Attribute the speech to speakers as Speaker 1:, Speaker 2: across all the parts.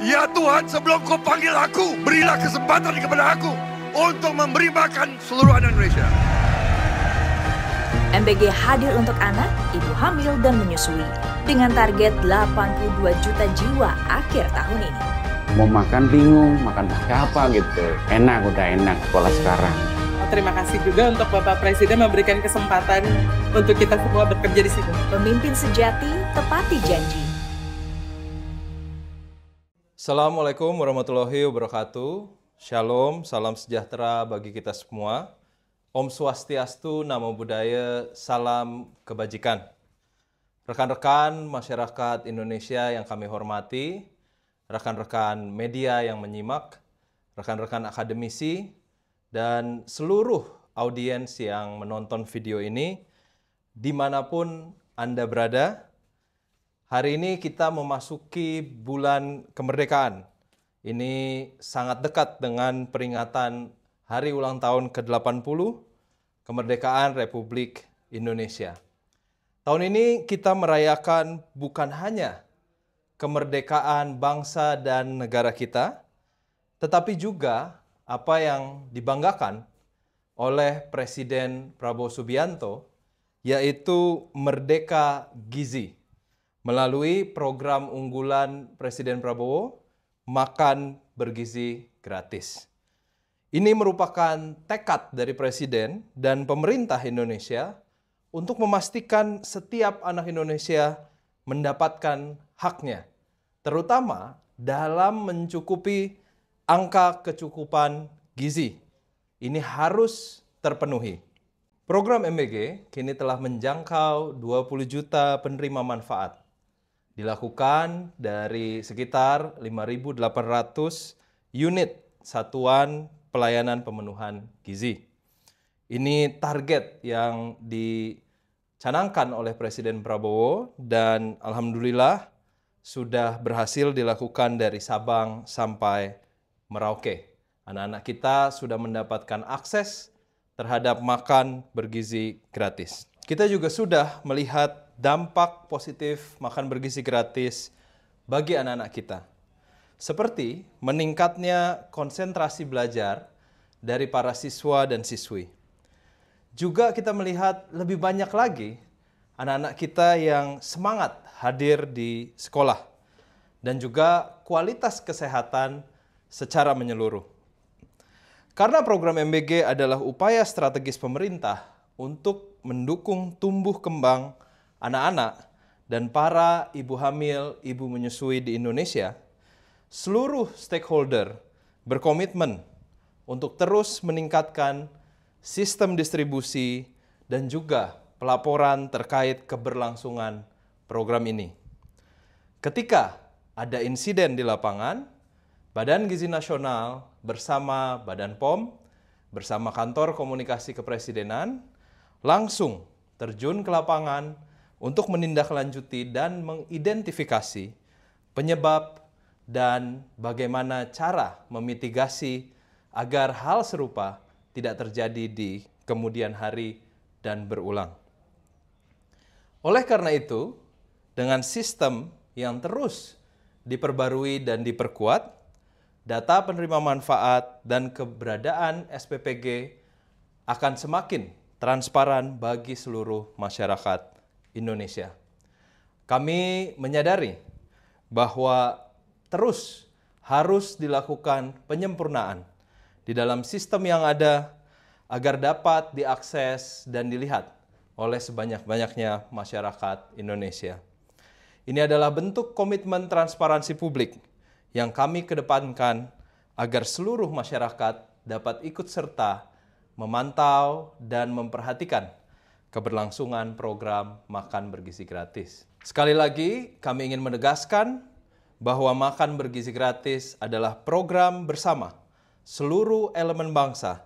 Speaker 1: Ya Tuhan, sebelum kau panggil aku, berilah kesempatan kepada aku untuk memberi makan seluruh anak Indonesia.
Speaker 2: MBG hadir untuk anak, ibu hamil, dan menyusui dengan target 82 juta jiwa akhir tahun ini.
Speaker 3: Mau makan bingung, makan pakai apa gitu. Udah enak sekolah sekarang.
Speaker 4: Terima kasih juga untuk Bapak Presiden memberikan kesempatan untuk kita semua bekerja di sini.
Speaker 2: Pemimpin sejati, tepati janji.
Speaker 5: Assalamualaikum warahmatullahi wabarakatuh. Shalom, salam sejahtera bagi kita semua. Om Swastiastu, Namo Buddhaya, salam kebajikan. Rekan-rekan masyarakat Indonesia yang kami hormati, rekan-rekan media yang menyimak, rekan-rekan akademisi, dan seluruh audiens yang menonton video ini, dimanapun Anda berada. Hari ini kita memasuki bulan kemerdekaan. Ini sangat dekat dengan peringatan hari ulang tahun ke-80 kemerdekaan Republik Indonesia. Tahun ini kita merayakan bukan hanya kemerdekaan bangsa dan negara kita, tetapi juga apa yang dibanggakan oleh Presiden Prabowo Subianto, yaitu Merdeka Gizi. Melalui program unggulan Presiden Prabowo, Makan Bergizi Gratis. Ini merupakan tekad dari Presiden dan pemerintah Indonesia untuk memastikan setiap anak Indonesia mendapatkan haknya, terutama dalam mencukupi angka kecukupan gizi. Ini harus terpenuhi. Program MBG kini telah menjangkau 20 juta penerima manfaat. Dilakukan dari sekitar 5.800 unit satuan pelayanan pemenuhan gizi. Ini target yang dicanangkan oleh Presiden Prabowo dan alhamdulillah sudah berhasil dilakukan dari Sabang sampai Merauke. Anak-anak kita sudah mendapatkan akses terhadap makan bergizi gratis. Kita juga sudah melihat dampak positif makan bergizi gratis bagi anak-anak kita. Seperti meningkatnya konsentrasi belajar dari para siswa dan siswi. Juga kita melihat lebih banyak lagi anak-anak kita yang semangat hadir di sekolah. Dan juga kualitas kesehatan secara menyeluruh. Karena program MBG adalah upaya strategis pemerintah untuk mendukung tumbuh kembang anak-anak dan para ibu hamil, ibu menyusui di Indonesia, seluruh stakeholder berkomitmen untuk terus meningkatkan sistem distribusi dan juga pelaporan terkait keberlangsungan program ini. Ketika ada insiden di lapangan, Badan Gizi Nasional bersama Badan POM, bersama Kantor Komunikasi Kepresidenan, langsung terjun ke lapangan untuk menindaklanjuti dan mengidentifikasi penyebab dan bagaimana cara memitigasi agar hal serupa tidak terjadi di kemudian hari dan berulang. Oleh karena itu, dengan sistem yang terus diperbarui dan diperkuat, data penerima manfaat dan keberadaan SPPG akan semakin transparan bagi seluruh masyarakat Indonesia. Kami menyadari bahwa terus harus dilakukan penyempurnaan di dalam sistem yang ada agar dapat diakses dan dilihat oleh sebanyak-banyaknya masyarakat Indonesia. Ini adalah bentuk komitmen transparansi publik yang kami kedepankan agar seluruh masyarakat dapat ikut serta memantau dan memperhatikan keberlangsungan program Makan Bergizi Gratis. Sekali lagi, kami ingin menegaskan bahwa Makan Bergizi Gratis adalah program bersama seluruh elemen bangsa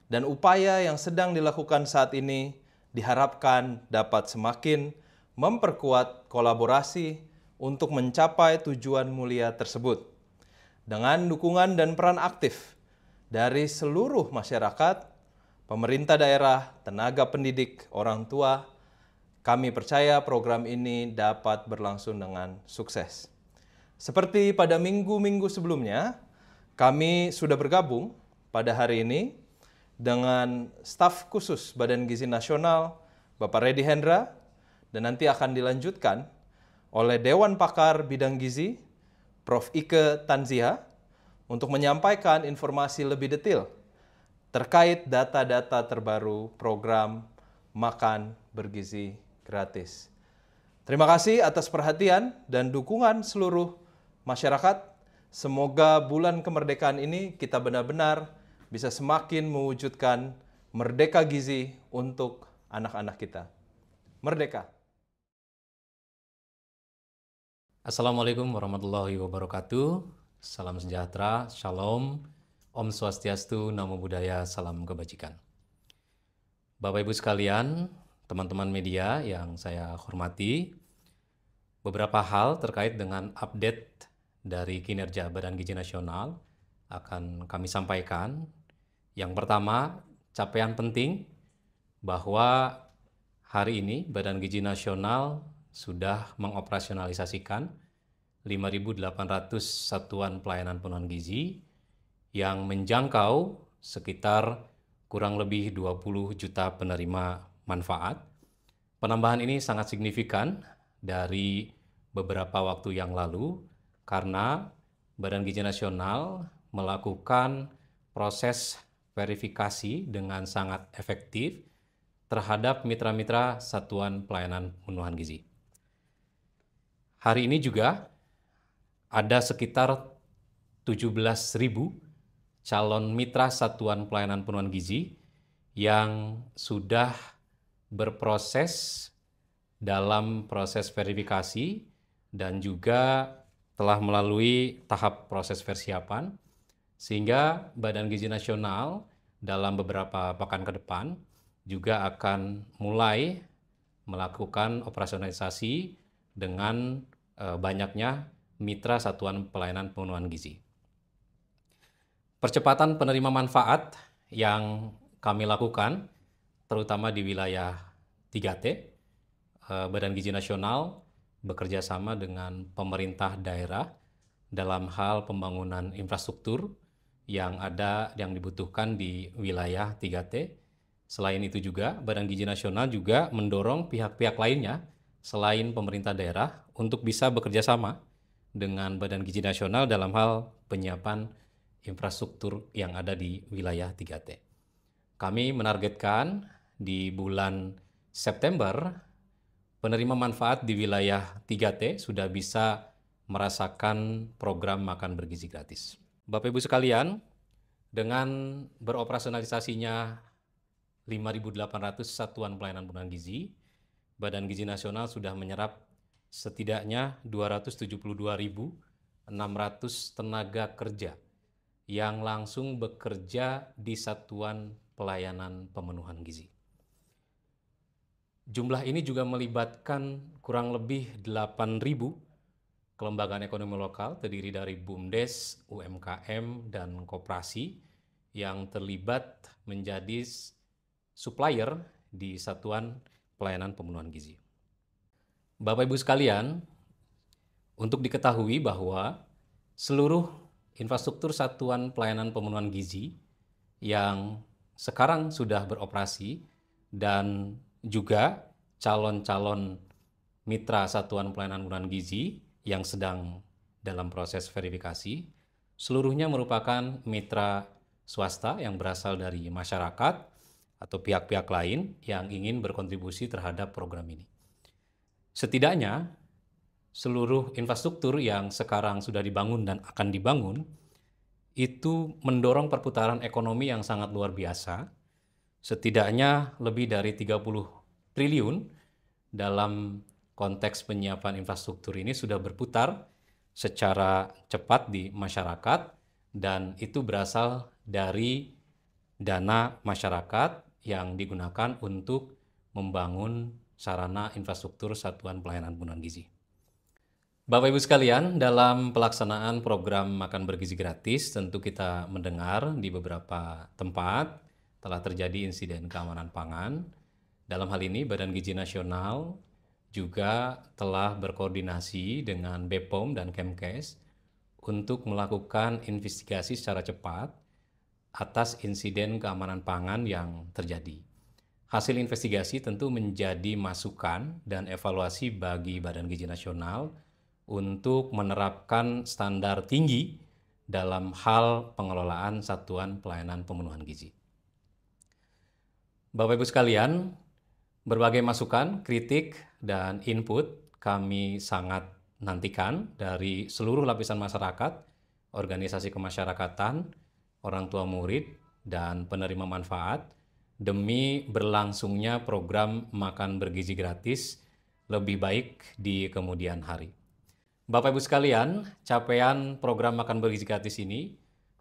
Speaker 5: dan upaya yang sedang dilakukan saat ini diharapkan dapat semakin memperkuat kolaborasi untuk mencapai tujuan mulia tersebut. Dengan dukungan dan peran aktif dari seluruh masyarakat, pemerintah daerah, tenaga pendidik, orang tua, kami percaya program ini dapat berlangsung dengan sukses. Seperti pada minggu-minggu sebelumnya, kami sudah bergabung pada hari ini dengan staf khusus Badan Gizi Nasional, Bapak Reddy Hendra, dan nanti akan dilanjutkan oleh Dewan Pakar Bidang Gizi, Prof. Ike Tanziha, untuk menyampaikan informasi lebih detail terkait data-data terbaru program Makan Bergizi Gratis. Terima kasih atas perhatian dan dukungan seluruh masyarakat. Semoga bulan kemerdekaan ini kita benar-benar bisa semakin mewujudkan merdeka gizi untuk anak-anak kita. Merdeka!
Speaker 6: Assalamualaikum warahmatullahi wabarakatuh. Salam sejahtera, shalom, Om Swastiastu, Namo Buddhaya, salam kebajikan. Bapak Ibu sekalian, teman-teman media yang saya hormati, beberapa hal terkait dengan update dari kinerja Badan Gizi Nasional akan kami sampaikan. Yang pertama, capaian penting bahwa hari ini Badan Gizi Nasional sudah mengoperasionalisasikan 5.800 satuan pelayanan pemenuhan gizi yang menjangkau sekitar kurang lebih 20 juta penerima manfaat. Penambahan ini sangat signifikan dari beberapa waktu yang lalu karena Badan Gizi Nasional melakukan proses verifikasi dengan sangat efektif terhadap mitra-mitra satuan pelayanan pemenuhan gizi. Hari ini juga ada sekitar 17.000 calon mitra satuan pelayanan pemenuhan gizi yang sudah berproses dalam proses verifikasi dan juga telah melalui tahap proses persiapan, sehingga Badan Gizi Nasional dalam beberapa pekan ke depan juga akan mulai melakukan operasionalisasi dengan banyaknya mitra satuan pelayanan pemenuhan gizi. Percepatan penerima manfaat yang kami lakukan, terutama di wilayah 3T, Badan Gizi Nasional bekerja sama dengan pemerintah daerah dalam hal pembangunan infrastruktur yang dibutuhkan di wilayah 3T. Selain itu juga, Badan Gizi Nasional juga mendorong pihak-pihak lainnya selain pemerintah daerah untuk bisa bekerja sama dengan Badan Gizi Nasional dalam hal penyiapan infrastruktur yang ada di wilayah 3T. Kami menargetkan di bulan September, penerima manfaat di wilayah 3T sudah bisa merasakan program makan bergizi gratis. Bapak Ibu sekalian, dengan beroperasionalisasinya 5.800 satuan pelayanan pemenuhan gizi, Badan Gizi Nasional sudah menyerap setidaknya 272.600 tenaga kerja yang langsung bekerja di satuan pelayanan pemenuhan gizi. Jumlah ini juga melibatkan kurang lebih 8.000 kelembagaan ekonomi lokal terdiri dari BUMDes, UMKM, dan koperasi yang terlibat menjadi supplier di satuan pelayanan pemenuhan gizi. Bapak Ibu sekalian, untuk diketahui bahwa seluruh infrastruktur satuan pelayanan pemenuhan gizi yang sekarang sudah beroperasi dan juga calon-calon mitra satuan pelayanan pemenuhan gizi yang sedang dalam proses verifikasi, seluruhnya merupakan mitra swasta yang berasal dari masyarakat atau pihak-pihak lain yang ingin berkontribusi terhadap program ini. Setidaknya, seluruh infrastruktur yang sekarang sudah dibangun dan akan dibangun, itu mendorong perputaran ekonomi yang sangat luar biasa, setidaknya lebih dari 30 triliun dalam konteks penyiapan infrastruktur ini sudah berputar secara cepat di masyarakat, dan itu berasal dari dana masyarakat yang digunakan untuk membangun sarana infrastruktur satuan pelayanan pemenuhan gizi. Bapak Ibu sekalian, dalam pelaksanaan program makan bergizi gratis, tentu kita mendengar di beberapa tempat telah terjadi insiden keamanan pangan. Dalam hal ini, Badan Gizi Nasional juga telah berkoordinasi dengan BPOM dan Kemkes untuk melakukan investigasi secara cepat atas insiden keamanan pangan yang terjadi. Hasil investigasi tentu menjadi masukan dan evaluasi bagi Badan Gizi Nasional untuk menerapkan standar tinggi dalam hal pengelolaan satuan pelayanan pemenuhan gizi. Bapak Ibu sekalian, berbagai masukan, kritik, dan input kami sangat nantikan dari seluruh lapisan masyarakat, organisasi kemasyarakatan, orang tua murid, dan penerima manfaat demi berlangsungnya program makan bergizi gratis lebih baik di kemudian hari. Bapak Ibu sekalian, capaian program makan bergizi gratis ini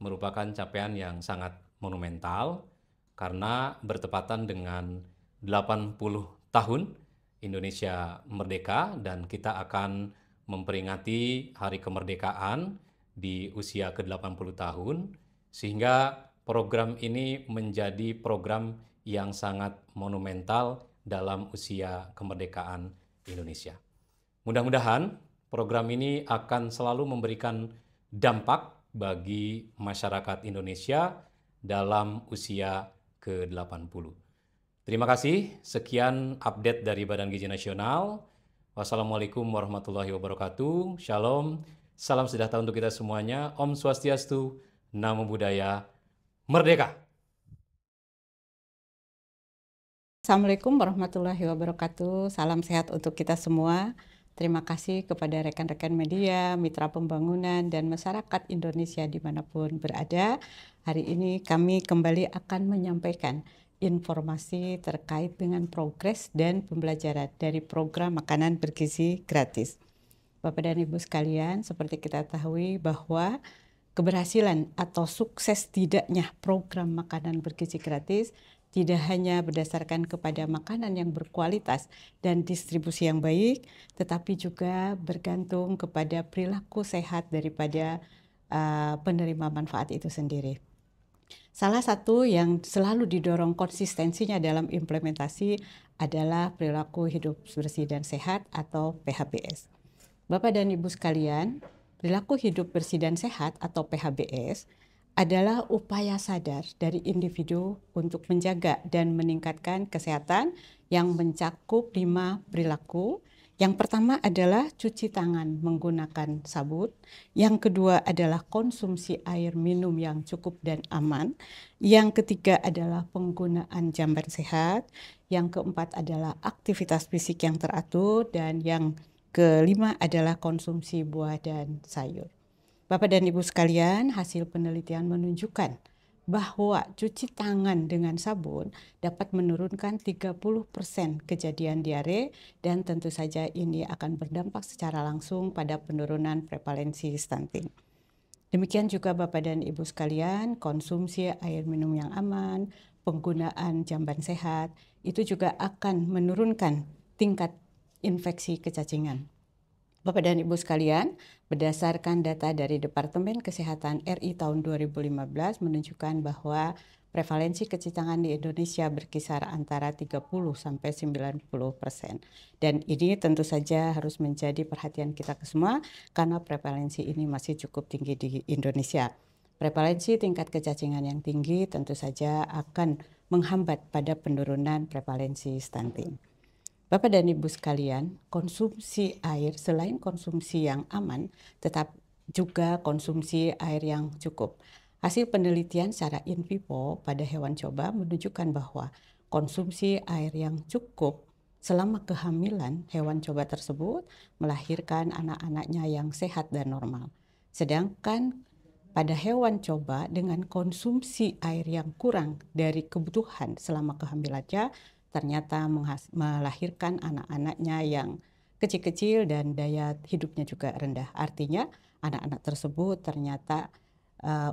Speaker 6: merupakan capaian yang sangat monumental karena bertepatan dengan 80 tahun Indonesia merdeka dan kita akan memperingati hari kemerdekaan di usia ke-80 tahun sehingga program ini menjadi program yang sangat monumental dalam usia kemerdekaan Indonesia. Mudah-mudahan program ini akan selalu memberikan dampak bagi masyarakat Indonesia dalam usia ke-80. Terima kasih. Sekian update dari Badan Gizi Nasional. Wassalamualaikum warahmatullahi wabarakatuh. Shalom. Salam sejahtera untuk kita semuanya. Om Swastiastu. Namo Buddhaya. Merdeka!
Speaker 7: Assalamualaikum warahmatullahi wabarakatuh. Salam sehat untuk kita semua. Terima kasih kepada rekan-rekan media, mitra pembangunan, dan masyarakat Indonesia dimanapun berada. Hari ini kami kembali akan menyampaikan informasi terkait dengan progres dan pembelajaran dari program makanan bergizi gratis. Bapak dan Ibu sekalian, seperti kita ketahui bahwa keberhasilan atau sukses tidaknya program makanan bergizi gratis tidak hanya berdasarkan kepada makanan yang berkualitas dan distribusi yang baik, tetapi juga bergantung kepada perilaku sehat daripada penerima manfaat itu sendiri. Salah satu yang selalu didorong konsistensinya dalam implementasi adalah perilaku hidup bersih dan sehat atau PHBS. Bapak dan Ibu sekalian, perilaku hidup bersih dan sehat atau PHBS adalah upaya sadar dari individu untuk menjaga dan meningkatkan kesehatan yang mencakup 5 perilaku. Yang pertama adalah cuci tangan menggunakan sabun. Yang kedua adalah konsumsi air minum yang cukup dan aman. Yang ketiga adalah penggunaan jamban sehat. Yang keempat adalah aktivitas fisik yang teratur. Dan yang kelima adalah konsumsi buah dan sayur. Bapak dan Ibu sekalian, hasil penelitian menunjukkan bahwa cuci tangan dengan sabun dapat menurunkan 30% kejadian diare dan tentu saja ini akan berdampak secara langsung pada penurunan prevalensi stunting. Demikian juga Bapak dan Ibu sekalian, konsumsi air minum yang aman, penggunaan jamban sehat, itu juga akan menurunkan tingkat infeksi kecacingan. Bapak dan Ibu sekalian, berdasarkan data dari Departemen Kesehatan RI tahun 2015 menunjukkan bahwa prevalensi kecacingan di Indonesia berkisar antara 30-90%. Dan ini tentu saja harus menjadi perhatian kita semua karena prevalensi ini masih cukup tinggi di Indonesia. Prevalensi tingkat kecacingan yang tinggi tentu saja akan menghambat pada penurunan prevalensi stunting. Bapak dan Ibu sekalian, konsumsi air selain konsumsi yang aman, tetap juga konsumsi air yang cukup. Hasil penelitian secara in vivo pada hewan coba menunjukkan bahwa konsumsi air yang cukup selama kehamilan hewan coba tersebut melahirkan anak-anaknya yang sehat dan normal. Sedangkan pada hewan coba dengan konsumsi air yang kurang dari kebutuhan selama kehamilannya, ternyata melahirkan anak-anaknya yang kecil-kecil dan daya hidupnya juga rendah. Artinya anak-anak tersebut ternyata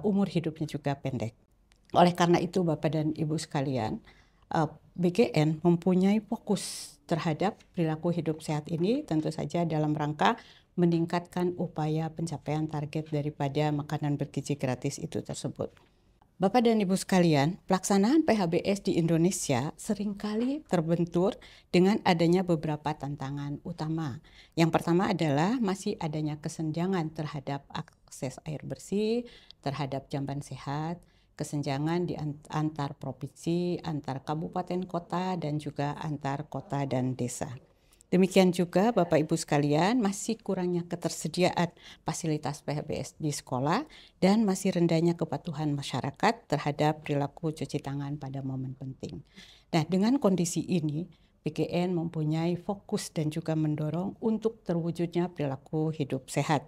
Speaker 7: umur hidupnya juga pendek. Oleh karena itu Bapak dan Ibu sekalian, BGN mempunyai fokus terhadap perilaku hidup sehat ini tentu saja dalam rangka meningkatkan upaya pencapaian target daripada makanan bergizi gratis itu tersebut. Bapak dan Ibu sekalian, pelaksanaan PHBS di Indonesia seringkali terbentur dengan adanya beberapa tantangan utama. Yang pertama adalah masih adanya kesenjangan terhadap akses air bersih, terhadap jamban sehat, kesenjangan di antar provinsi, antar kabupaten kota, dan juga antar kota dan desa. Demikian juga Bapak Ibu sekalian, masih kurangnya ketersediaan fasilitas PHBS di sekolah dan masih rendahnya kepatuhan masyarakat terhadap perilaku cuci tangan pada momen penting. Nah, dengan kondisi ini, PGN mempunyai fokus dan juga mendorong untuk terwujudnya perilaku hidup sehat.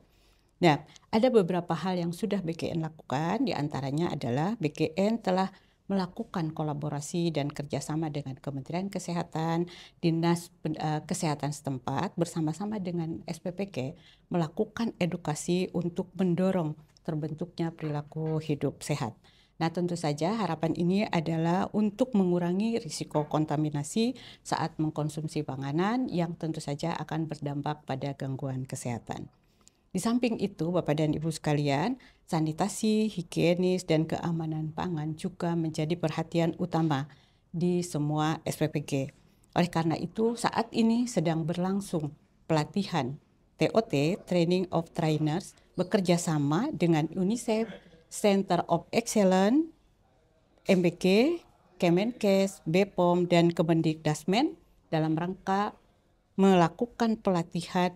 Speaker 7: Nah, ada beberapa hal yang sudah BKN lakukan, diantaranya adalah BKN telah melakukan kolaborasi dan kerjasama dengan Kementerian Kesehatan, Dinas Kesehatan setempat bersama-sama dengan SPPK melakukan edukasi untuk mendorong terbentuknya perilaku hidup sehat. Nah, tentu saja harapan ini adalah untuk mengurangi risiko kontaminasi saat mengkonsumsi panganan yang tentu saja akan berdampak pada gangguan kesehatan. Di samping itu, Bapak dan Ibu sekalian, sanitasi, higienis, dan keamanan pangan juga menjadi perhatian utama di semua SPPG. Oleh karena itu, saat ini sedang berlangsung pelatihan TOT, Training of Trainers, bekerja sama dengan UNICEF, Center of Excellence, MBK, Kemenkes, BPOM, dan Kemendikdasmen dalam rangka melakukan pelatihan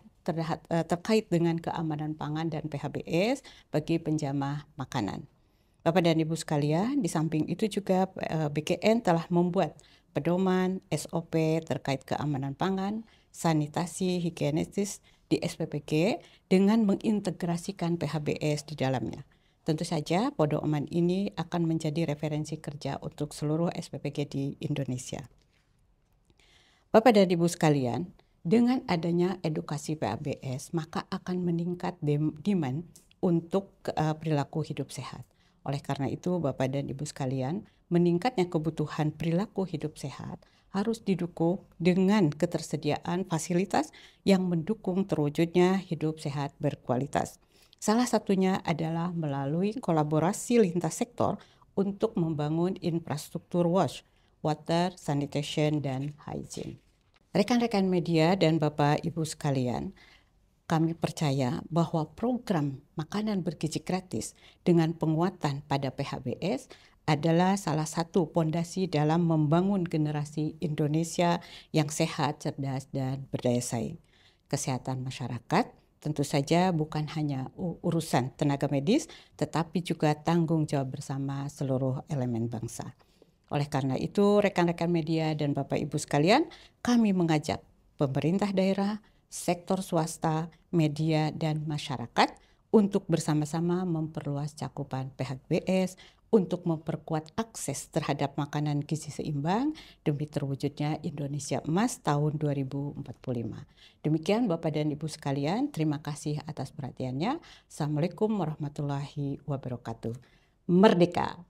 Speaker 7: terkait dengan keamanan pangan dan PHBS bagi penjamah makanan. Bapak dan Ibu sekalian, di samping itu juga BKN telah membuat pedoman SOP terkait keamanan pangan, sanitasi, higienis di SPPG dengan mengintegrasikan PHBS di dalamnya. Tentu saja pedoman ini akan menjadi referensi kerja untuk seluruh SPPG di Indonesia. Bapak dan Ibu sekalian, dengan adanya edukasi PHBS, maka akan meningkat demand untuk perilaku hidup sehat. Oleh karena itu, Bapak dan Ibu sekalian, meningkatnya kebutuhan perilaku hidup sehat harus didukung dengan ketersediaan fasilitas yang mendukung terwujudnya hidup sehat berkualitas. Salah satunya adalah melalui kolaborasi lintas sektor untuk membangun infrastruktur WASH, water, sanitation, dan hygiene. Rekan-rekan media dan Bapak Ibu sekalian, kami percaya bahwa program makanan bergizi gratis dengan penguatan pada PHBS adalah salah satu pondasi dalam membangun generasi Indonesia yang sehat, cerdas, dan berdaya saing. Kesehatan masyarakat tentu saja bukan hanya urusan tenaga medis, tetapi juga tanggung jawab bersama seluruh elemen bangsa. Oleh karena itu, rekan-rekan media dan Bapak Ibu sekalian, kami mengajak pemerintah daerah, sektor swasta, media, dan masyarakat untuk bersama-sama memperluas cakupan PHBS untuk memperkuat akses terhadap makanan gizi seimbang demi terwujudnya Indonesia Emas tahun 2045. Demikian Bapak dan Ibu sekalian, terima kasih atas perhatiannya. Assalamualaikum warahmatullahi wabarakatuh. Merdeka!